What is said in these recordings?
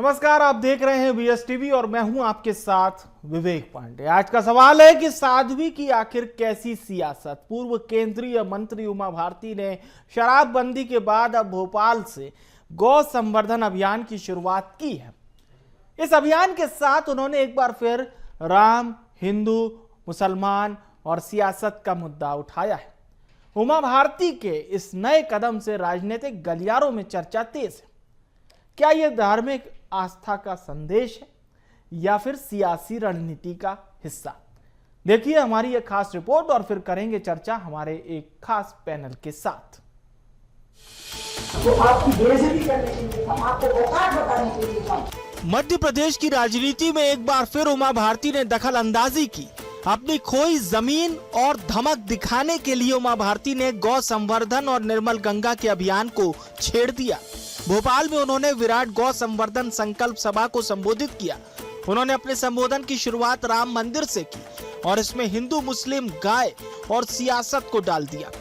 नमस्कार, आप देख रहे हैं BSTV और मैं हूं आपके साथ विवेक पांडे। आज का सवाल है कि साध्वी की आखिर कैसी सियासत। पूर्व केंद्रीय मंत्री उमा भारती ने शराबबंदी के बाद अब भोपाल से गौ संवर्धन अभियान की शुरुआत की है। इस अभियान के साथ उन्होंने एक बार फिर राम, हिंदू, मुसलमान और सियासत का मुद्दा उठाया है। उमा भारती के इस नए कदम से राजनीतिक गलियारों में चर्चा तेज है। क्या यह धार्मिक आस्था का संदेश है या फिर सियासी रणनीति का हिस्सा? देखिए हमारी एक खास रिपोर्ट और फिर करेंगे चर्चा हमारे एक खास पैनल के साथ। तो आपकी बेइज्जती करने के लिए था, आपको औकात बताने के लिए था। मध्य प्रदेश की राजनीति में एक बार फिर उमा भारती ने दखल अंदाजी की। अपनी खोई जमीन और धमक दिखाने के लिए उमा भारती ने गौ संवर्धन और निर्मल गंगा के अभियान को छेड़ दिया। भोपाल में उन्होंने विराट गौ संवर्धन संकल्प सभा को संबोधित किया। उन्होंने अपने संबोधन की शुरुआत राम मंदिर से की और इसमें हिंदू, मुस्लिम, गाय और सियासत को डाल दिया।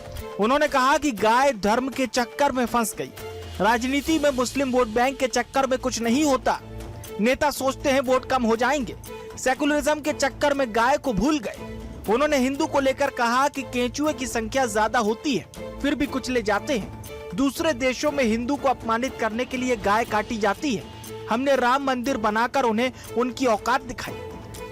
उन्होंने कहा कि गाय धर्म के चक्कर में फंस गई। राजनीति में मुस्लिम वोट बैंक के चक्कर में कुछ नहीं होता। नेता सोचते हैं वोट कम हो जाएंगे, सेकुलरिज्म के चक्कर में गाय को भूल गए। उन्होंने हिंदू को लेकर कहा कि केंचुए की संख्या ज्यादा होती है फिर भी कुचले जाते हैं। दूसरे देशों में हिंदू को अपमानित करने के लिए गाय काटी जाती है। हमने राम मंदिर बनाकर उन्हें उनकी औकात दिखाई।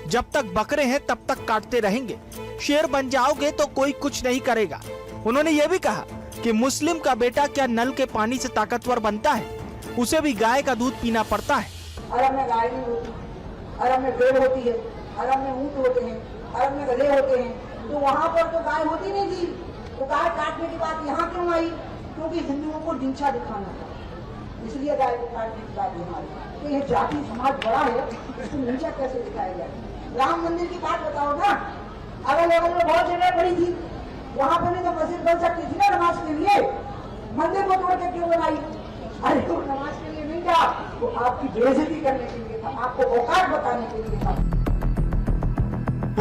जब तक बकरे हैं तब तक काटते रहेंगे। शेर बन जाओगे तो कोई कुछ नहीं करेगा। उन्होंने ये भी कहा कि मुस्लिम का बेटा क्या नल के पानी से ताकतवर बनता है? उसे भी गाय का दूध पीना पड़ता है। अरब में गाय नहीं होती, अरब में भेड़ होती है, अरब में ऊंट होते हैं, अरब में गधे होते हैं। तो वहाँ पर तो गाय होती नहीं थी। तो गाय काटने की बात यहाँ क्यों आई? क्योंकि हिंदुओं को ढिंचा दिखाना था, इसलिए गाय को काटने की बात यहाँ आई। तो ये जाति समाज बड़ा है, इसको ढिंचा कैसे दिखाया जाए? राम मंदिर की बात बताओ ना। अगल बगल में बहुत जगह पड़ी थी, वहाँ पर भी तो मस्जिद बन सकती थी ना नमाज के लिए। मंदिर को तोड़ के क्यों बनाई? अरे तो नमाज के लिए नहीं था, तो आपकी बेइज्जती करने के लिए था, आपको औकात बताने के लिए था।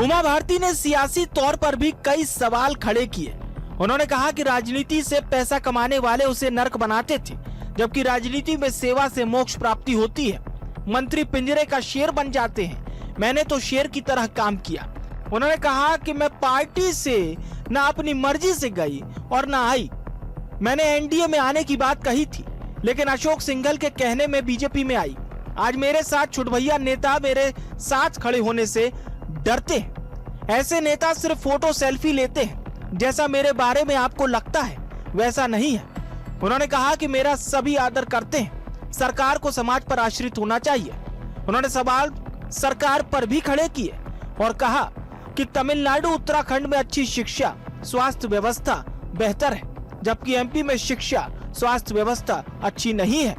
उमा भारती ने सियासी तौर पर भी कई सवाल खड़े किए। उन्होंने कहा कि राजनीति से पैसा कमाने वाले उसे नर्क बनाते थे, जबकि राजनीति में सेवा से मोक्ष प्राप्ति होती है। मंत्री पिंजरे का शेर बन जाते हैं। मैंने तो शेर की तरह काम किया। उन्होंने कहा कि मैं पार्टी से ना अपनी मर्जी से गई और ना आई। मैंने एनडीए में आने की बात कही थी, लेकिन अशोक सिंघल के कहने में बीजेपी में आई। आज मेरे साथ छुटभैया नेता मेरे साथ खड़े होने से डरते हैं। ऐसे नेता सिर्फ फोटो सेल्फी लेते हैं। जैसा मेरे बारे में आपको लगता है वैसा नहीं है। उन्होंने कहा कि मेरा सभी आदर करते हैं। सरकार को समाज पर आश्रित होना चाहिए। उन्होंने सवाल सरकार पर भी खड़े किए और कहा कि तमिलनाडु, उत्तराखंड में अच्छी शिक्षा, स्वास्थ्य व्यवस्था बेहतर है, जबकि एमपी में शिक्षा, स्वास्थ्य व्यवस्था अच्छी नहीं है।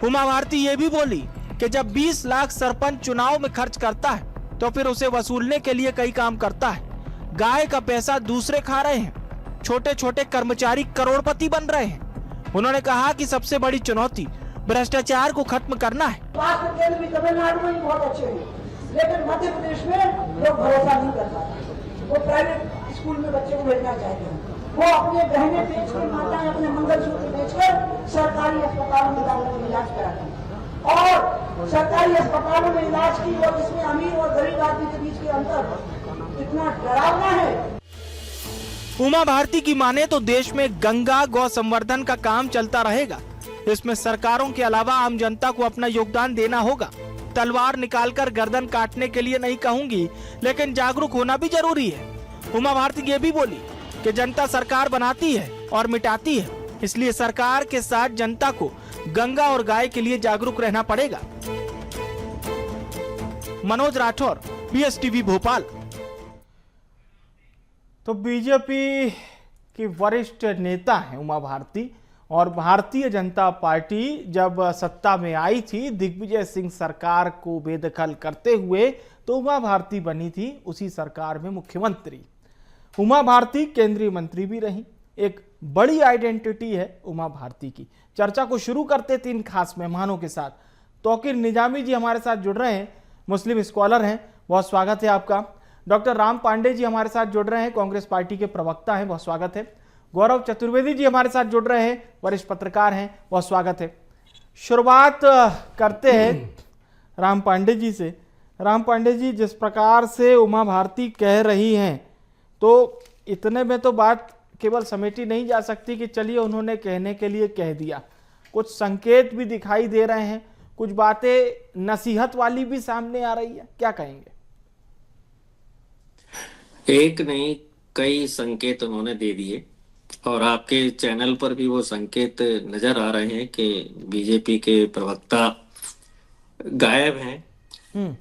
उमा भारती ये भी बोली कि जब 20 लाख सरपंच चुनाव में खर्च करता है तो फिर उसे वसूलने के लिए कई काम करता है। गाय का पैसा दूसरे खा रहे हैं। छोटे छोटे कर्मचारी करोड़पति बन रहे हैं। उन्होंने कहा कि सबसे बड़ी चुनौती भ्रष्टाचार को खत्म करना है। स्वास्थ्य केंद्र भी तमिलनाडु में भी बहुत अच्छे हैं, लेकिन मध्य प्रदेश में लोग भरोसा नहीं कर पाते। वो प्राइवेट स्कूल में बच्चे को भेजना चाहते हैं। वो अपने गहने बेचकर, माताएं अपने मंगलसूत्र बेचकर सरकारी अस्पतालों में जाकर इलाज कराते हैं। और सरकारी अस्पतालों में इलाज की और इसमें अमीर और गरीब आदमी के बीच के अंतर इतना डरावना है। उमा भारती की माने तो देश में गंगा गौ संवर्धन का काम चलता रहेगा। इसमें सरकारों के अलावा आम जनता को अपना योगदान देना होगा। तलवार निकालकर गर्दन काटने के लिए नहीं कहूंगी, लेकिन जागरूक होना भी जरूरी है। उमा भारती ये भी बोली कि जनता सरकार बनाती है और मिटाती है, इसलिए सरकार के साथ जनता को गंगा और गाय के लिए जागरूक रहना पड़ेगा। मनोज राठौर, BSTV भोपाल। तो बीजेपी की वरिष्ठ नेता हैं उमा भारती और भारतीय जनता पार्टी जब सत्ता में आई थी दिग्विजय सिंह सरकार को बेदखल करते हुए, तो उमा भारती बनी थी उसी सरकार में मुख्यमंत्री। उमा भारती केंद्रीय मंत्री भी रही। एक बड़ी आइडेंटिटी है उमा भारती की। चर्चा को शुरू करते 3 खास मेहमानों के साथ। तौकीर निजामी जी हमारे साथ जुड़ रहे हैं, मुस्लिम स्कॉलर हैं, बहुत स्वागत है आपका। डॉक्टर राम पांडे जी हमारे साथ जुड़ रहे हैं, कांग्रेस पार्टी के प्रवक्ता हैं, बहुत स्वागत है। गौरव चतुर्वेदी जी हमारे साथ जुड़ रहे हैं, वरिष्ठ पत्रकार हैं, बहुत स्वागत है। शुरुआत करते हैं राम पांडे जी से। राम पांडे जी, जिस प्रकार से उमा भारती कह रही हैं, तो इतने में तो बात केवल समेटी नहीं जा सकती कि चलिए उन्होंने कहने के लिए कह दिया। कुछ संकेत भी दिखाई दे रहे हैं, कुछ बातें नसीहत वाली भी सामने आ रही है, क्या कहेंगे? एक नहीं, कई संकेत उन्होंने दे दिए और आपके चैनल पर भी वो संकेत नजर आ रहे हैं कि बीजेपी के प्रवक्ता गायब हैं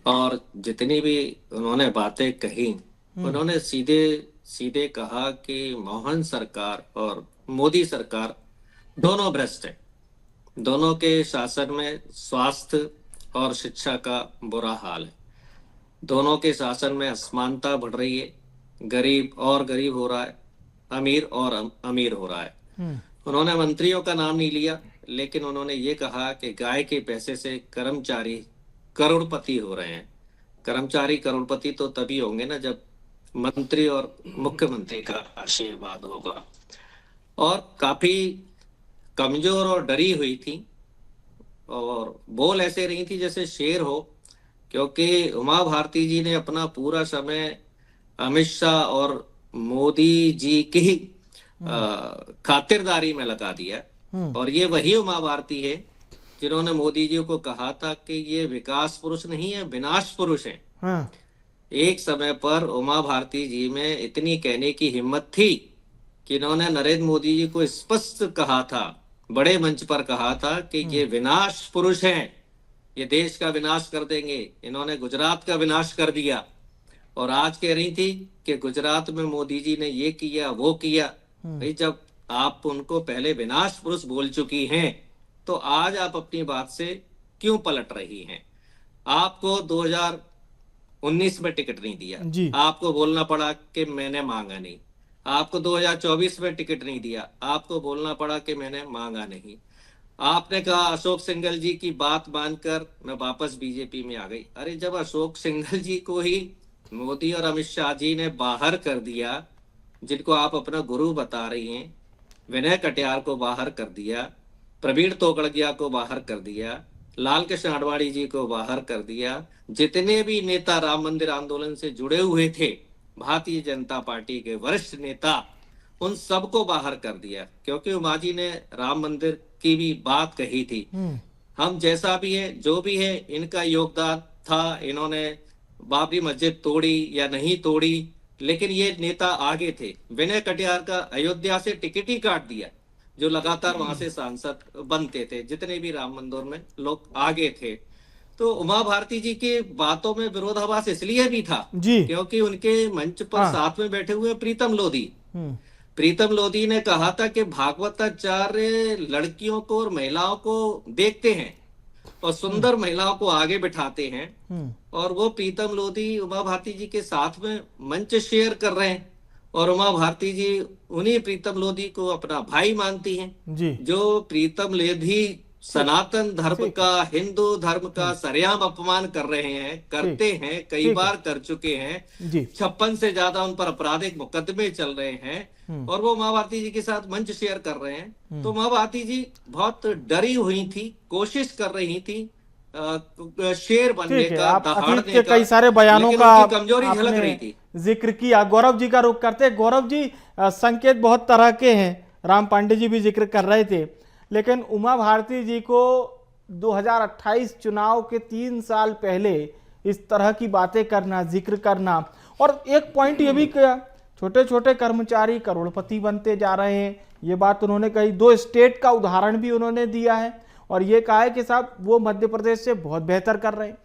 और जितनी भी उन्होंने बातें कही उन्होंने सीधे सीधे कहा कि मोहन सरकार और मोदी सरकार दोनों भ्रष्ट हैं। दोनों के शासन में स्वास्थ्य और शिक्षा का बुरा हाल है। दोनों के शासन में असमानता बढ़ रही है, गरीब और गरीब हो रहा है, अमीर और अमीर हो रहा है। उन्होंने मंत्रियों का नाम नहीं लिया, लेकिन उन्होंने ये कहा कि गाय के पैसे से कर्मचारी करोड़पति हो रहे हैं। कर्मचारी करोड़पति तो तभी होंगे ना जब मंत्री और मुख्यमंत्री का आशीर्वाद होगा। और काफी कमजोर और डरी हुई थी और बोल ऐसे रही थी जैसे शेर हो, क्योंकि उमा भारती जी ने अपना पूरा समय अमित शाह और मोदी जी की खातिरदारी में लगा दिया। और ये वही उमा भारती है जिन्होंने मोदी जी को कहा था कि ये विकास पुरुष नहीं है, विनाश पुरुष है। एक समय पर उमा भारती जी में इतनी कहने की हिम्मत थी कि इन्होंने नरेंद्र मोदी जी को स्पष्ट कहा था, बड़े मंच पर कहा था कि ये विनाश पुरुष हैं, ये देश का विनाश कर देंगे। इन्होंने गुजरात का विनाश कर दिया और आज कह रही थी कि गुजरात में मोदी जी ने ये किया वो किया। भाई, जब आप उनको पहले विनाश पुरुष बोल चुकी हैं तो आज आप अपनी बात से क्यों पलट रही हैं? आपको 2019 में टिकट नहीं दिया, आपको बोलना पड़ा कि मैंने मांगा नहीं। आपको 2024 में टिकट नहीं दिया, आपको बोलना पड़ा कि मैंने मांगा नहीं। आपने कहा अशोक सिंघल जी की बात मानकर मैं वापस बीजेपी में आ गई। अरे, जब अशोक सिंघल जी को ही मोदी और अमित शाह जी ने बाहर कर दिया, जिनको आप अपना गुरु बता रही हैं, विनय कटियार को बाहर कर दिया, प्रवीण तोगड़िया को बाहर कर दिया, लाल कृष्ण आडवाणी जी को बाहर कर दिया, जितने भी नेता राम मंदिर आंदोलन से जुड़े हुए थे, भारतीय जनता पार्टी के वरिष्ठ नेता, उन सबको बाहर कर दिया, क्योंकि उमा जी ने राम मंदिर की भी बात कही थी। हम जैसा भी है, जो भी है, इनका योगदान था। इन्होंने बाबरी मस्जिद तोड़ी या नहीं तोड़ी, लेकिन ये नेता आगे थे। विनय कटियार का अयोध्या से टिकट ही काट दिया, जो लगातार वहां से सांसद बनते थे। जितने भी राम मंदिर में लोग आगे थे। तो उमा भारती जी के बातों में विरोधाभास इसलिए भी था क्योंकि उनके मंच पर साथ में बैठे हुए प्रीतम लोधी ने कहा था कि भागवताचार्य लड़कियों को और महिलाओं को देखते हैं और सुंदर महिलाओं को आगे बिठाते हैं। और वो प्रीतम लोधी उमा भारती जी के साथ में मंच शेयर कर रहे हैं और उमा भारती जी उन्हीं प्रीतम लोधी को अपना भाई मानती हैं। जो प्रीतम लोधी सनातन धर्म का, हिंदू धर्म का सरेआम अपमान कर रहे हैं, करते हैं, कई बार कर चुके हैं। 56 से ज्यादा उन पर आपराधिक मुकदमे चल रहे हैं और वो उमा भारती जी के साथ मंच शेयर कर रहे हैं। तो उमा भारती जी बहुत डरी हुई थी, कोशिश कर रही थी शेर बनने का, दहाड़ने का। कई सारे बयानों का कमजोरी झलक रही थी। जिक्र किया। गौरव जी का रुख करते। गौरव जी, संकेत बहुत तरह के हैं, राम पांडे जी भी जिक्र कर रहे थे, लेकिन उमा भारती जी को 2028 चुनाव के 3 साल पहले इस तरह की बातें करना, जिक्र करना, और एक पॉइंट ये भी किया, छोटे छोटे कर्मचारी करोड़पति बनते जा रहे हैं, ये बात उन्होंने कही। 2 स्टेट का उदाहरण भी उन्होंने दिया है और ये कहा है कि साहब वो मध्य प्रदेश से बहुत बेहतर कर रहे हैं।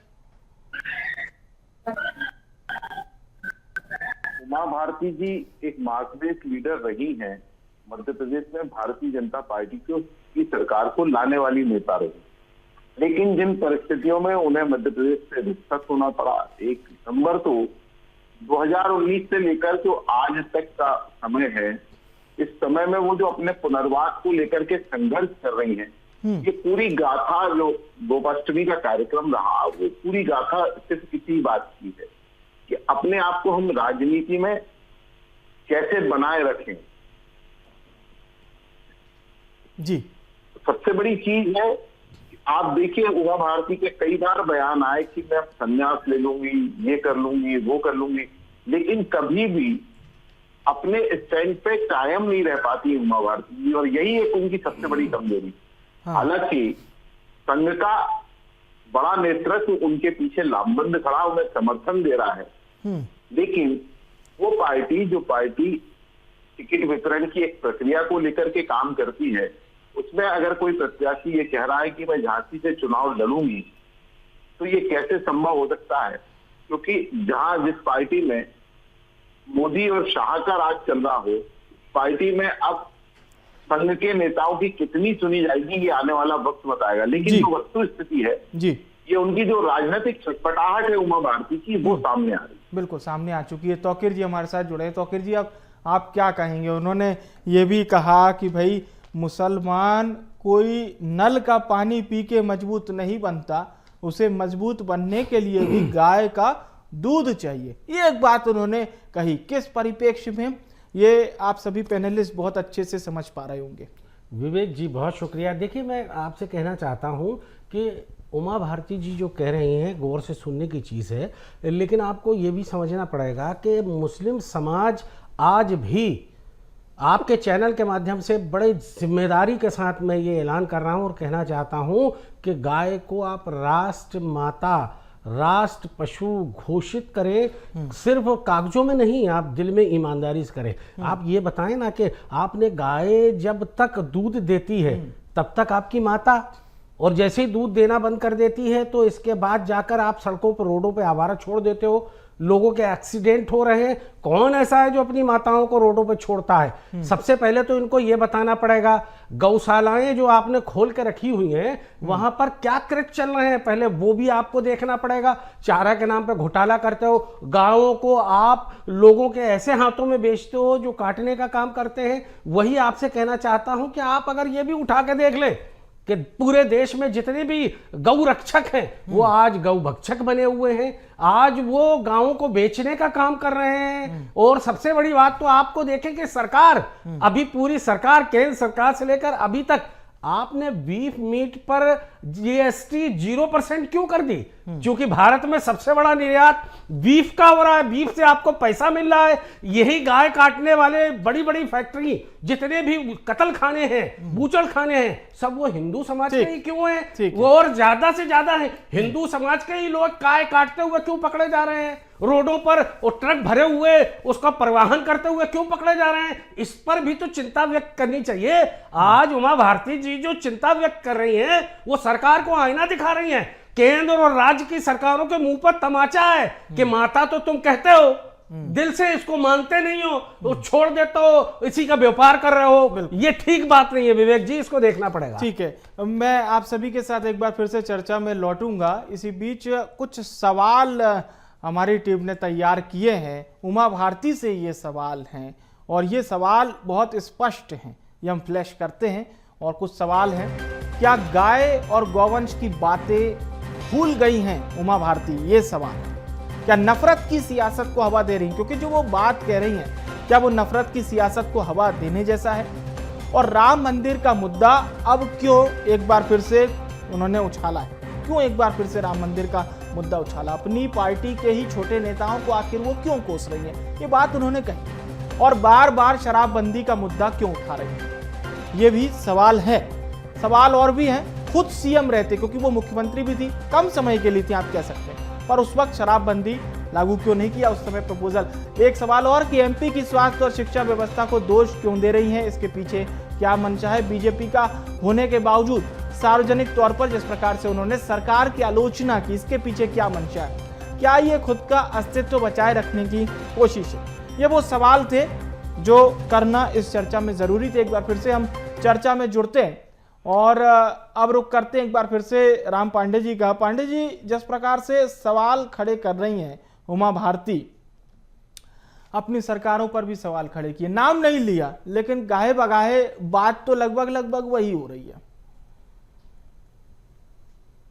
उमा भारती जी एक मार्क्सवादी लीडर रही हैं, मध्य प्रदेश में भारतीय जनता पार्टी की सरकार को लाने वाली नेता रही, लेकिन जिन परिस्थितियों में उन्हें मध्य प्रदेश से रुखसत होना पड़ा, 1 दिसंबर को 2019 से लेकर जो आज तक का समय है, इस समय में वो जो अपने पुनर्वास को लेकर के संघर्ष कर रही हैं, ये पूरी गाथा जो गोपाष्टमी का कार्यक्रम रहा, वो पूरी गाथा सिर्फ इसी बात की है कि अपने आप को हम राजनीति में कैसे बनाए रखें। जी, सबसे बड़ी चीज है कि आप देखिए उमा भारती के कई बार बयान आए कि मैं संन्यास ले लूंगी, ये कर लूंगी, वो कर लूंगी, लेकिन कभी भी अपने स्टैंड पे कायम नहीं रह पाती उमा भारती जी, और यही एक उनकी सबसे बड़ी कमजोरी। हालांकि संघ का बड़ा नेतृत्व उनके पीछे लामबंद खड़ा, उन्हें समर्थन दे रहा है, लेकिन वो पार्टी जो पार्टी टिकट वितरण की एक प्रक्रिया को लेकर के काम करती है, उसमें अगर कोई प्रत्याशी ये कह रहा है कि मैं झांसी से चुनाव लड़ूंगी, तो ये कैसे संभव हो सकता है? क्योंकि जहां जिस पार्टी में मोदी और शाह का राज चल रहा हो, पार्टी में अब संघ के नेताओं की कितनी सुनी जाएगी ये आने वाला वक्त बताएगा। लेकिन जो वस्तु स्थिति है जी, ये उनकी जो राजनीतिक छटपटाहट है उमा भारती की, वो सामने आ रही है, बिल्कुल सामने आ चुकी है। तौकीर जी हमारे साथ जुड़े हैं। तौकीर जी, अब आप क्या कहेंगे? उन्होंने ये भी कहा कि भाई मुसलमान कोई नल का पानी पी के मजबूत नहीं बनता, उसे मजबूत बनने के लिए भी गाय का दूध चाहिए। ये एक बात उन्होंने कही। किस परिप्रेक्ष्य में, ये आप सभी पैनलिस्ट बहुत अच्छे से समझ पा रहे होंगे। विवेक जी बहुत शुक्रिया। देखिए, मैं आपसे कहना चाहता हूँ कि उमा भारती जी जो कह रही हैं गौर से सुनने की चीज़ है, लेकिन आपको ये भी समझना पड़ेगा कि मुस्लिम समाज आज भी आपके चैनल के माध्यम से बड़े जिम्मेदारी के साथ मैं ये ऐलान कर रहा हूँ और कहना चाहता हूँ कि गाय को आप राष्ट्र माता, राष्ट्र पशु घोषित करें, सिर्फ कागजों में नहीं, आप दिल में ईमानदारी से करें। आप ये बताएं ना कि आपने गाय जब तक दूध देती है तब तक आपकी माता, और जैसे ही दूध देना बंद कर देती है तो इसके बाद जाकर आप सड़कों पर, रोडों पे आवारा छोड़ देते हो, लोगों के एक्सीडेंट हो रहे हैं। कौन ऐसा है जो अपनी माताओं को रोडों पर छोड़ता है? सबसे पहले तो इनको यह बताना पड़ेगा, गौशालाएं जो आपने खोल के रखी हुई हैं वहां पर क्या कृत्य चल रहे हैं, पहले वो भी आपको देखना पड़ेगा। चारा के नाम पे घोटाला करते हो, गायों को आप लोगों के ऐसे हाथों में बेचते हो जो काटने का काम करते हैं। वही आपसे कहना चाहता हूं कि आप अगर ये भी उठा के देख ले कि पूरे देश में जितने भी गौ रक्षक हैं वो आज गौ भक्षक बने हुए हैं, आज वो गांवों को बेचने का काम कर रहे हैं। और सबसे बड़ी बात तो आपको देखें कि सरकार, अभी पूरी सरकार, केंद्र सरकार से लेकर अभी तक, आपने बीफ मीट पर जीएसटी 0% क्यों कर दी? क्योंकि भारत में सबसे बड़ा निर्यात बीफ का हो रहा है, बीफ से आपको पैसा मिल रहा है। यही गाय काटने वाले बड़ी बड़ी फैक्ट्री, जितने भी कत्ल खाने हैं, बूचड़ खाने हैं, सब वो हिंदू समाज के ही क्यों हैं? वो और ज्यादा से ज्यादा है हिंदू समाज के ही लोग गाय काटते हुए क्यों पकड़े जा रहे हैं? रोडों पर वो ट्रक भरे हुए उसका परिवहन करते हुए क्यों पकड़े जा रहे हैं? इस पर भी तो चिंता व्यक्त करनी चाहिए। आज उमा भारती जी जो चिंता व्यक्त कर रही हैं वो सरकार को आईना दिखा रही हैं। केंद्र और राज्य की सरकारों के मुंह पर तमाचा है कि माता तो तुम कहते हो, दिल से इसको मानते नहीं हो, तो छोड़ देते हो, इसी का व्यापार कर रहे हो। ये ठीक बात नहीं है विवेक जी, इसको देखना पड़ेगा। ठीक है, मैं आप सभी के साथ एक बार फिर से चर्चा में लौटूंगा। इसी बीच कुछ सवाल हमारी टीम ने तैयार किए हैं, उमा भारती से ये सवाल हैं और ये सवाल बहुत स्पष्ट हैं, ये हम फ्लैश करते हैं। और कुछ सवाल हैं, क्या गाय और गौवंश की बातें भूल गई हैं उमा भारती? ये सवाल है। क्या नफरत की सियासत को हवा दे रही हैं? क्योंकि जो वो बात कह रही हैं, क्या वो नफरत की सियासत को हवा देने जैसा है? और राम मंदिर का मुद्दा अब क्यों एक बार फिर से उन्होंने उछाला है? क्यों एक बार फिर से राम मंदिर का मुद्दा उछाला? अपनी पार्टी के ही छोटे नेताओं को आखिर वो क्यों कोस रही है? ये बात उन्होंने कही। और बार बार शराबबंदी का मुद्दा क्यों उठा रही है? ये भी सवाल है। सवाल और भी हैं, खुद सीएम रहते, क्योंकि वो मुख्यमंत्री भी थी, कम समय के लिए थी आप कह सकते हैं, पर उस वक्त शराबबंदी लागू क्यों नहीं किया उस समय प्रपोजल? एक सवाल और कि एमपी की स्वास्थ्य और शिक्षा व्यवस्था को दोष क्यों दे रही है? इसके पीछे क्या मंशा है? बीजेपी का होने के बावजूद सार्वजनिक तौर पर जिस प्रकार से उन्होंने सरकार की आलोचना की, इसके पीछे क्या मंशा है? क्या ये खुद का अस्तित्व बचाए रखने की कोशिश है? ये वो सवाल थे जो करना इस चर्चा में जरूरी थे। एक बार फिर से हम चर्चा में जुड़ते हैं और अब रुक करते हैं एक बार फिर से राम पांडे जी का। पांडे जी, जिस प्रकार से सवाल खड़े कर रही हैं उमा भारती, अपनी सरकारों पर भी सवाल खड़े किए, नाम नहीं लिया, लेकिन गाहे बगाहे बात तो लगभग वही हो रही है।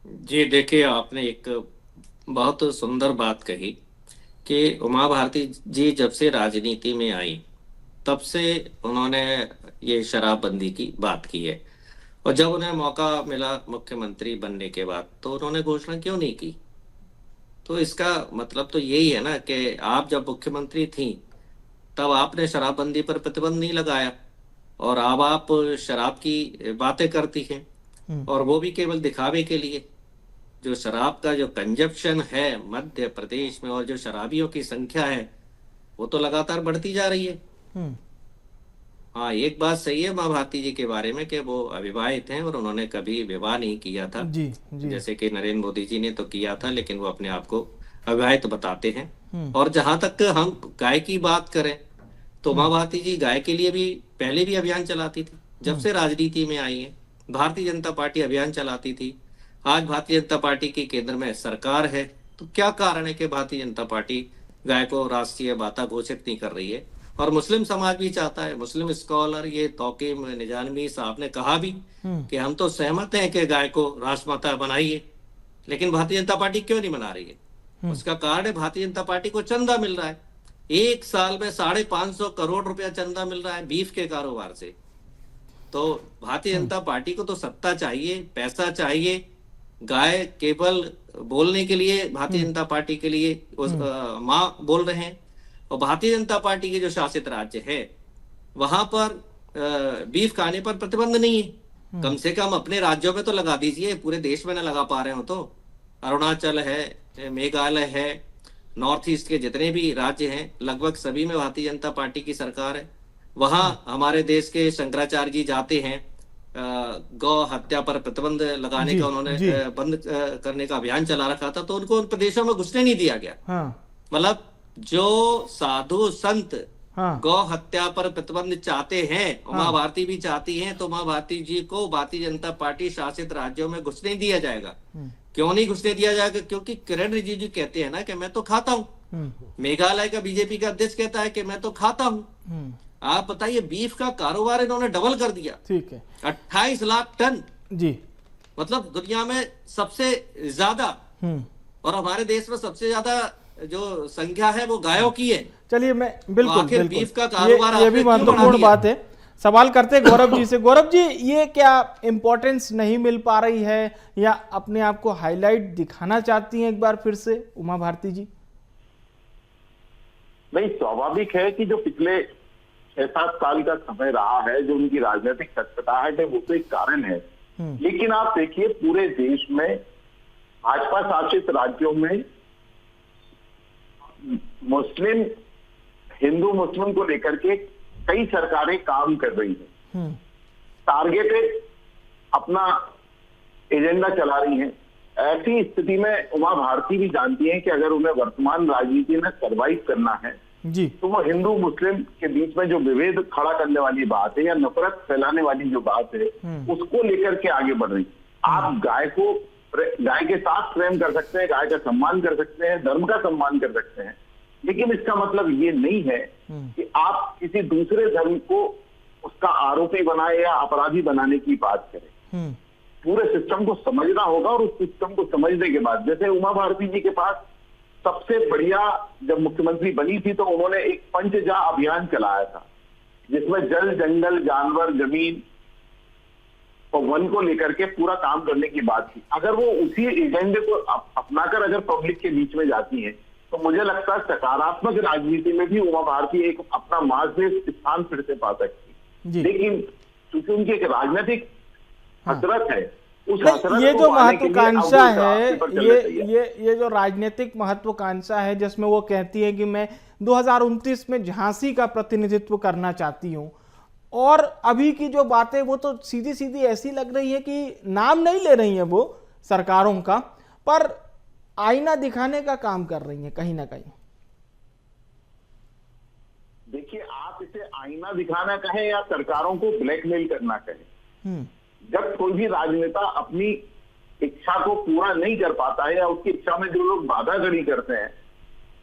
जी देखिए, आपने एक बहुत सुंदर बात कही कि उमा भारती जी जब से राजनीति में आई तब से उन्होंने ये शराबबंदी की बात की है। और जब उन्हें मौका मिला मुख्यमंत्री बनने के बाद तो उन्होंने घोषणा क्यों नहीं की? तो इसका मतलब तो यही है ना कि आप जब मुख्यमंत्री थी तब आपने शराबबंदी पर प्रतिबंध नहीं लगाया, और अब आप शराब की बातें करती हैं, और वो भी केवल दिखावे के लिए। जो शराब का जो कंजप्शन है मध्य प्रदेश में और जो शराबियों की संख्या है वो तो लगातार बढ़ती जा रही है। हाँ, एक बात सही है माँ भारती जी के बारे में कि वो अविवाहित हैं और उन्होंने कभी विवाह नहीं किया था। जी जी। जैसे कि नरेंद्र मोदी जी ने तो किया था, लेकिन वो अपने आप को अविवाहित बताते हैं। और जहां तक हम गाय की बात करें तो माँ भारती जी गाय के लिए भी पहले भी अभियान चलाती थी। जब से राजनीति में आई है भारतीय जनता पार्टी अभियान चलाती थी। आज भारतीय जनता पार्टी की केंद्र में सरकार है, तो क्या कारण है कि भारतीय जनता पार्टी गाय को राष्ट्रीय बाता घोषित नहीं कर रही है? और मुस्लिम समाज भी चाहता है। मुस्लिम स्कॉलर ये तौकीम निजामी साहब ने कहा भी कि हम तो सहमत हैं कि गाय को राष्ट्रमाता बनाइए, लेकिन भारतीय जनता पार्टी क्यों नहीं बना रही है? उसका कारण है भारतीय जनता पार्टी को चंदा मिल रहा है। एक साल में 550 करोड़ रुपया चंदा मिल रहा है बीफ के कारोबार से। तो भारतीय जनता पार्टी को तो सत्ता चाहिए, पैसा चाहिए। गाय केवल बोलने के लिए भारतीय जनता पार्टी के लिए माँ बोल रहे हैं, और भारतीय जनता पार्टी के जो शासित राज्य है वहां पर बीफ खाने पर प्रतिबंध नहीं है। कम से कम अपने राज्यों में तो लगा दीजिए, पूरे देश में ना लगा पा रहे हो तो। अरुणाचल है, मेघालय है, नॉर्थ ईस्ट के जितने भी राज्य हैं लगभग सभी में भारतीय जनता पार्टी की सरकार है। वहां हमारे देश के शंकराचार्य जी जाते हैं, गौ हत्या पर प्रतिबंध लगाने का उन्होंने बंद करने का अभियान चला रखा था, तो उनको उन प्रदेशों में घुसने नहीं दिया गया। मतलब जो साधु संत गौ हत्या पर प्रतिबंध चाहते हैं, माँ भारती भी चाहती हैं, तो माँ भारती जी को भारतीय जनता पार्टी शासित राज्यों में घुसने दिया जाएगा। क्यों नहीं घुसने दिया जाएगा? क्योंकि किरण रिजिजू कहते हैं ना कि मैं तो खाता हूँ। मेघालय का बीजेपी का अध्यक्ष कहता है कि मैं तो खाता हूँ। आप बताइए, बीफ का कारोबार इन्होंने डबल कर दिया। ठीक है, 28 लाख टन जी, मतलब दुनिया में सबसे ज्यादा। और हमारे देश में सबसे ज्यादा जो संख्या है वो गायों की है। चलिए, मैं बिल्कुल बिल्कुल बीफ का कारोबार ये भी महत्वपूर्ण बात है। सवाल करते हैं गौरव जी से। गौरव जी, ये क्या इम्पोर्टेंस नहीं मिल पा रही है या अपने आप को हाईलाइट दिखाना चाहती हैं एक बार फिर से उमा भारती जी? नहीं, स्वाभाविक है कि जो पिछले 6-7 साल का समय रहा है, जो उनकी राजनीतिक खटखटाहट है, वो तो एक कारण है। लेकिन आप देखिए, पूरे देश में भाजपा शासित राज्यों में मुस्लिम हिंदू मुस्लिम को लेकर के कई सरकारें काम कर रही हैं, टारगेटेड अपना एजेंडा चला रही हैं। ऐसी स्थिति में उमा भारती भी जानती हैं कि अगर उन्हें वर्तमान राजनीति में सर्वाइव करना है जी, तो वो हिंदू मुस्लिम के बीच में जो विभेद खड़ा करने वाली बात है या नफरत फैलाने वाली जो बात है उसको लेकर के आगे बढ़ रही। आप गाय के साथ प्रेम कर सकते हैं, गाय का सम्मान कर सकते हैं, धर्म का सम्मान कर सकते हैं, लेकिन इसका मतलब ये नहीं है कि आप किसी दूसरे धर्म को उसका आरोपी बनाए या अपराधी बनाने की बात करें। पूरे सिस्टम को समझना होगा, और उस सिस्टम को समझने के बाद, जैसे उमा भारती जी के पास सबसे बढ़िया, जब मुख्यमंत्री बनी थी तो उन्होंने एक पंचजा अभियान चलाया था, जिसमें जल, जंगल, जानवर, जमीन और वन को लेकर के पूरा काम करने की बात थी। अगर वो उसी एजेंडे को अपनाकर अगर पब्लिक के बीच में जाती है तो मुझे लगता है सकारात्मक राजनीति में भी उमा भारती एक अपना मार्जित स्थान फिर से पा सकती। लेकिन क्योंकि उनकी एक राजनीतिक हसरत है, उस हसरत ये को जो पाने के लिए महत्वाकांक्षा अब वो है, रास्ते पर चलना चाहिए। ये जो राजनीतिक महत्वाकांक्षा है, जिसमें वो कहती है कि मैं 2029 में झांसी का प्रतिनिधित्व करना चाहती हूँ, और अभी की जो बातें वो तो सीधी सीधी ऐसी लग रही है कि नाम नहीं ले रही है वो सरकारों का, पर आईना दिखाने का काम कर रही है कहीं ना कहीं। देखिए, आप इसे आईना दिखाना कहें या सरकारों को ब्लैकमेल करना कहें, जब कोई भी राजनेता अपनी इच्छा को पूरा नहीं कर पाता है या उसकी इच्छा में जो लोग बाधा खड़ी करते हैं,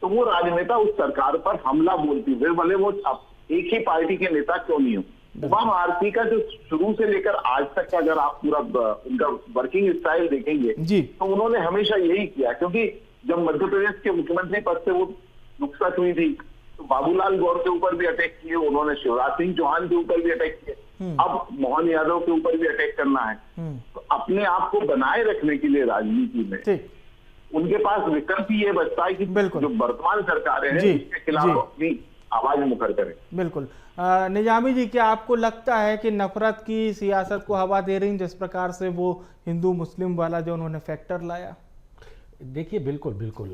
तो वो राजनेता उस सरकार पर हमला बोलती है, भले वो एक ही पार्टी के नेता क्यों नहीं हो। उमा भारती का जो शुरू से लेकर आज तक का अगर आप पूरा उनका वर्किंग स्टाइल देखेंगे तो उन्होंने हमेशा यही किया। क्योंकि जब मध्य प्रदेश के मुख्यमंत्री पद से वो नुकसान हुई थी तो बाबूलाल गौर के ऊपर भी अटैक किए उन्होंने, शिवराज सिंह चौहान के ऊपर भी अटैक किए। अब मोहन यादव के ऊपर भी अटैक करना है। तो अपने आप को बनाए रखने के लिए राजनीति में ठीक, उनके पास विकल्प ही ये बचता है कि बिल्कुल। जो वर्तमान सरकारें हैं जी, इसके खिलाफ जी। अपनी आवाज मुखर करें। बिल्कुल। निजामी जी, क्या आपको लगता है कि नफरत की सियासत को हवा दे रही, जिस प्रकार से वो हिंदू मुस्लिम वाला जो उन्होंने फैक्टर लाया? देखिए बिल्कुल बिल्कुल,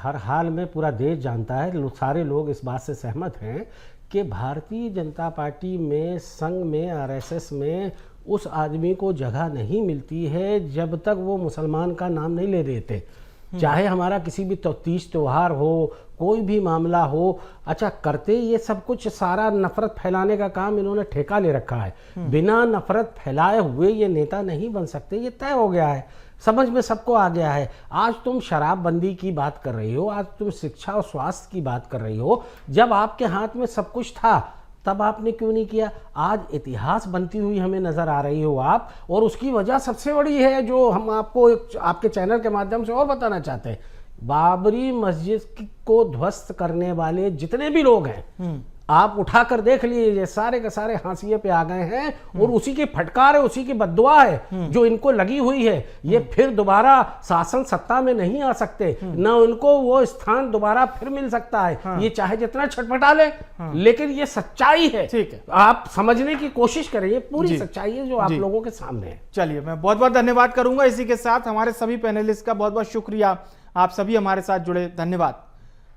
हर हाल में पूरा देश जानता है, सारे लोग इस बात से सहमत हैं कि भारतीय जनता पार्टी में, संघ में, आरएसएस में उस आदमी को जगह नहीं मिलती है जब तक वो मुसलमान का नाम नहीं ले देते। चाहे हमारा किसी भी तीज त्योहार हो, कोई भी मामला हो, अच्छा करते ये सब कुछ सारा नफरत फैलाने का काम इन्होंने ठेका ले रखा है। बिना नफरत फैलाए हुए ये नेता नहीं बन सकते, ये तय हो गया है, समझ में सबको आ गया है। आज तुम शराबबंदी की बात कर रही हो, आज तुम शिक्षा और स्वास्थ्य की बात कर रही हो, जब आपके हाथ में सब कुछ था तब आपने क्यों नहीं किया? आज इतिहास बनती हुई हमें नजर आ रही हो आप, और उसकी वजह सबसे बड़ी है जो हम आपको आपके चैनल के माध्यम से और बताना चाहते हैं। बाबरी मस्जिद को ध्वस्त करने वाले जितने भी लोग हैं, आप उठा कर देख लीजिए, सारे के सारे हाशिए पे आ गए हैं, और उसी की फटकार है, उसी की बद्दुआ है जो इनको लगी हुई है। ये फिर दोबारा शासन सत्ता में नहीं आ सकते, न उनको वो स्थान दोबारा फिर मिल सकता है। ये चाहे जितना छटपटा ले, लेकिन ये सच्चाई है। ठीक है, आप समझने की कोशिश करें, ये पूरी सच्चाई है जो आप लोगों के सामने है। चलिए, मैं बहुत बहुत धन्यवाद करूंगा। इसी के साथ हमारे सभी पैनलिस्ट का बहुत बहुत शुक्रिया, आप सभी हमारे साथ जुड़े, धन्यवाद।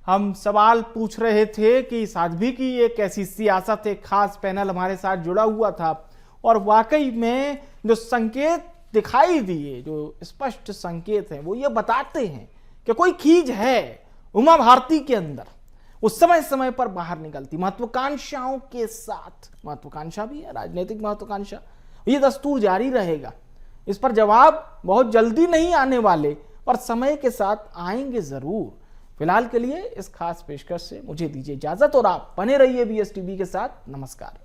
हम सवाल पूछ रहे थे कि साध्वी की एक ऐसी सियासत, एक खास पैनल हमारे साथ जुड़ा हुआ था, और वाकई में जो संकेत दिखाई दिए, जो स्पष्ट संकेत हैं, वो ये बताते हैं कि कोई खींच है उमा भारती के अंदर। वो समय समय पर बाहर निकलती, महत्वाकांक्षाओं के साथ, महत्वाकांक्षा भी है, राजनीतिक महत्वाकांक्षा, ये दस्तूर जारी रहेगा। इस पर जवाब बहुत जल्दी नहीं आने वाले, पर समय के साथ आएंगे जरूर। फिलहाल के लिए इस खास पेशकश से मुझे दीजिए इजाजत, और आप बने रहिए BSTV के साथ। नमस्कार।